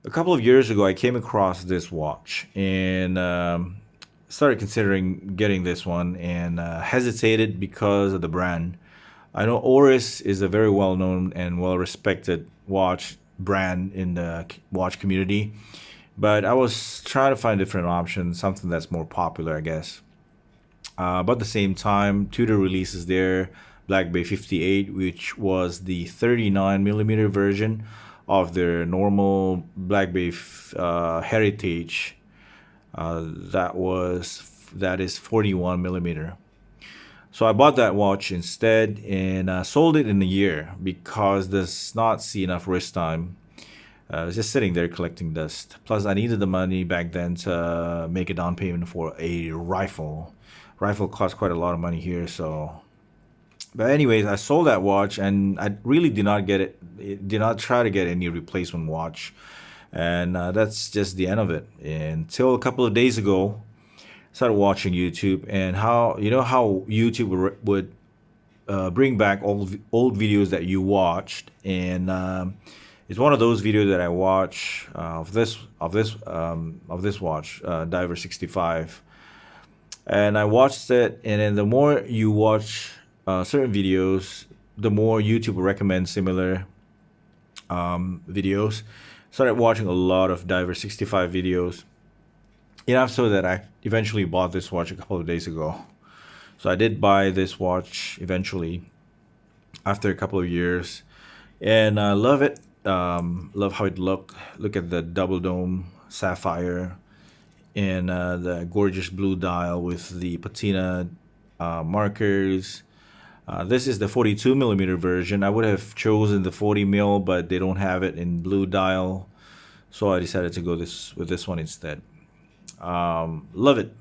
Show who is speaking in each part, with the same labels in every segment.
Speaker 1: A couple of years ago, I came across this watch and started considering getting this one and hesitated because of the brand. I know Oris is a very well known and well respected watch brand in the watch community, but I was trying to find different options, something that's more popular, I guess. But at the same time, Tudor releases their Black Bay 58, which was the 39 millimeter version of their normal Black Bay Heritage. That is 41 millimeter. So I bought that watch instead and sold it in a year because does not see enough wrist time. I was just sitting there collecting dust. Plus, I needed the money back then to make a down payment for a rifle. Rifle costs quite a lot of money here, so. But anyways, I sold that watch, and I really did not get it. Did not try to get any replacement watch, and that's just the end of it. Until a couple of days ago, started watching YouTube, and how YouTube would bring back old videos that you watched, and it's one of those videos that I watch of this watch, Diver 65, and I watched it, and then the more you watch certain videos, the more YouTube will recommend similar videos. Started watching a lot of Diver 65 videos, enough so that I eventually bought this watch a couple of days ago. So I did buy this watch eventually after a couple of years, and I love it. Love how it look. Look at the double dome sapphire and the gorgeous blue dial with the patina markers. This is the 42 millimeter version. I would have chosen the 40 mil, but they don't have it in blue dial, so I decided to go this with this one instead. Love it.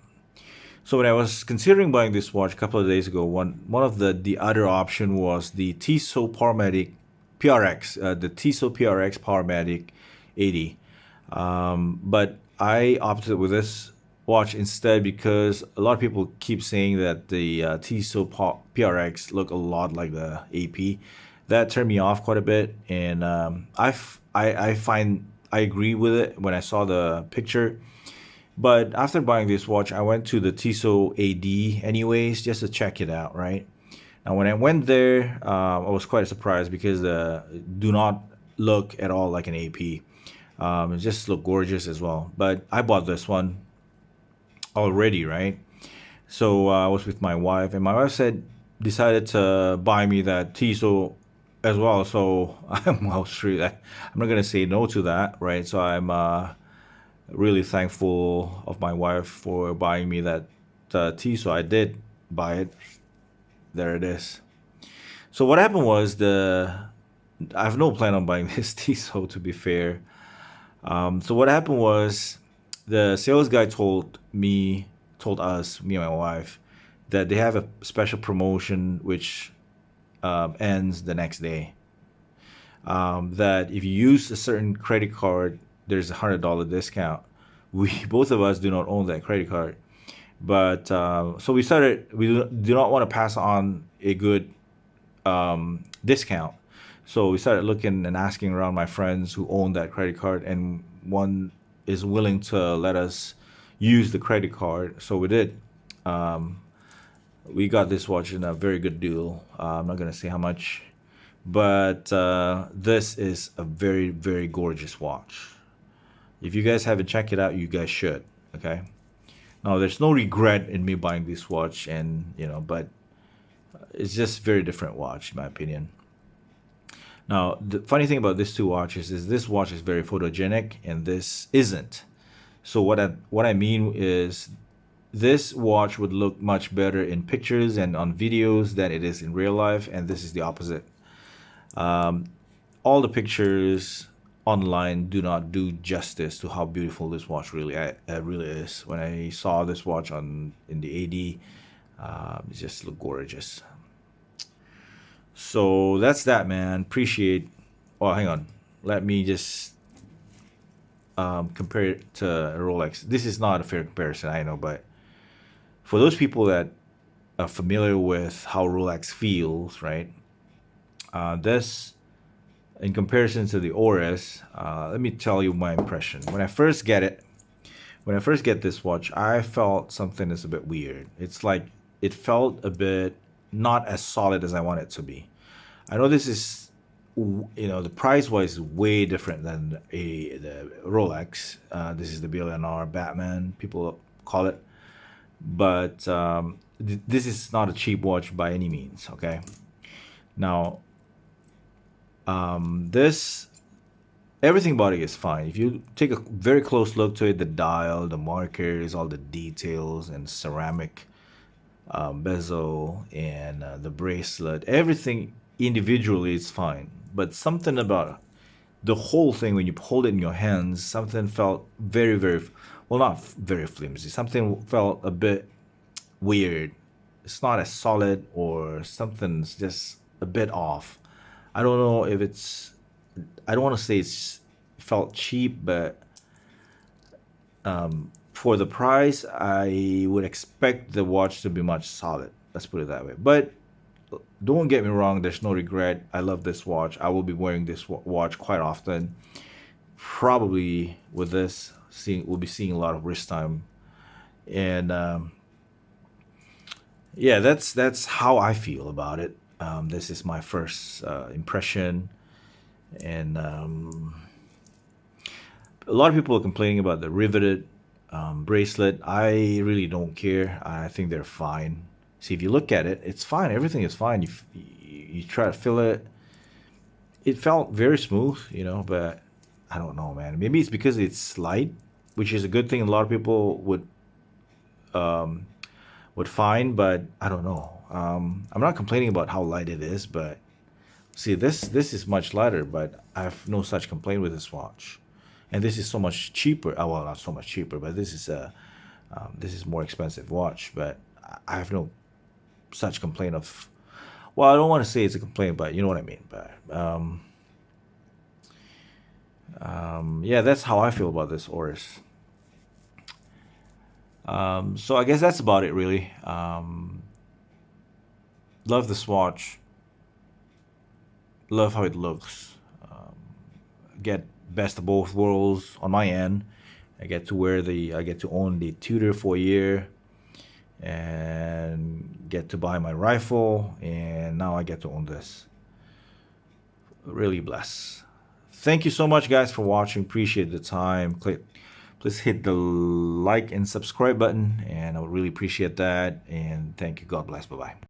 Speaker 1: So when I was considering buying this watch a couple of days ago, one of the other option was the Tissot Powermatic PRX, the Tissot PRX Powermatic 80. But I opted with this watch instead because a lot of people keep saying that the Tissot PRX look a lot like the AP. That turned me off quite a bit, and I find I agree with it when I saw the picture. But after buying this watch, I went to the Tissot AD anyways, just to check it out, right? Now, when I went there, I was quite surprised because the do not look at all like an AP. It just looked gorgeous as well. But I bought this one already, right? So I was with my wife, and my wife decided to buy me that Tissot as well. So I'm well sure that I'm not gonna say no to that, right? So I'm really thankful of my wife for buying me that tea. So I did buy it. There it is. So what happened was I have no plan on buying this tea. So to be fair, so what happened was the sales guy told us, me and my wife, that they have a special promotion which ends the next day. That if you use a certain credit card, there's $100 discount. We both of us do not own that credit card, but so we started. We do not want to pass on a good discount, so we started looking and asking around my friends who own that credit card, and one is willing to let us use the credit card. So we did. Um, we got this watch in a very good deal. I'm not gonna say how much, but this is a very very gorgeous watch. If you guys haven't checked it out, you guys should. Okay. Now, there's no regret in me buying this watch, and but it's just very different watch, in my opinion. Now, the funny thing about these two watches is this watch is very photogenic, and this isn't. So what I mean is this watch would look much better in pictures and on videos than it is in real life, and this is the opposite. Um, all the pictures online do not do justice to how beautiful this watch really is. When I saw this watch on in the AD, it just looked gorgeous. So that's that, man. Appreciate. Oh, hang on. Let me just compare it to a Rolex. This is not a fair comparison, I know, but for those people that are familiar with how Rolex feels, right? This in comparison to the Oris, let me tell you my impression. When I first get this watch, I felt something is a bit weird. It's like it felt a bit not as solid as I want it to be. I know this is, the price wise way different than the Rolex. This is the billionaire Batman, people call it, but this is not a cheap watch by any means. Okay, now this everything about it is fine. If you take a very close look to it, the dial, the markers, all the details, and ceramic bezel, and the bracelet, everything individually is fine. But something about the whole thing, when you hold it in your hands, something felt very, very, well, not very flimsy. Something felt a bit weird. It's not as solid, or something's just a bit off. I don't know if it's, I don't want to say it's felt cheap, but for the price, I would expect the watch to be much solid. Let's put it that way. But don't get me wrong, there's no regret. I love this watch. I will be wearing this watch quite often. Probably with this, we'll be seeing a lot of wrist time, and yeah, that's how I feel about it. This is my first impression, and a lot of people are complaining about the riveted bracelet. I really don't care. I think they're fine. See, if you look at it, it's fine. Everything is fine. You try to feel it. It felt very smooth, but I don't know, man. Maybe it's because it's light, which is a good thing. A lot of people would find, but I don't know. I'm not complaining about how light it is, but see, this is much lighter, but I have no such complaint with this watch, and this is so much cheaper. Well, not so much cheaper, but this is more expensive watch, but I have no such complaint of. Well, I don't want to say it's a complaint, but you know what I mean. But yeah, that's how I feel about this Oris. So I guess that's about it, really. Love this watch. Love how it looks. Get best of both worlds on my end. I get to own the Tudor for a year, and get to buy my rifle, and now I get to own this. Really blessed. Thank you so much, guys, for watching. Appreciate the time. Please hit the like and subscribe button, and I would really appreciate that. And thank you. God bless. Bye bye.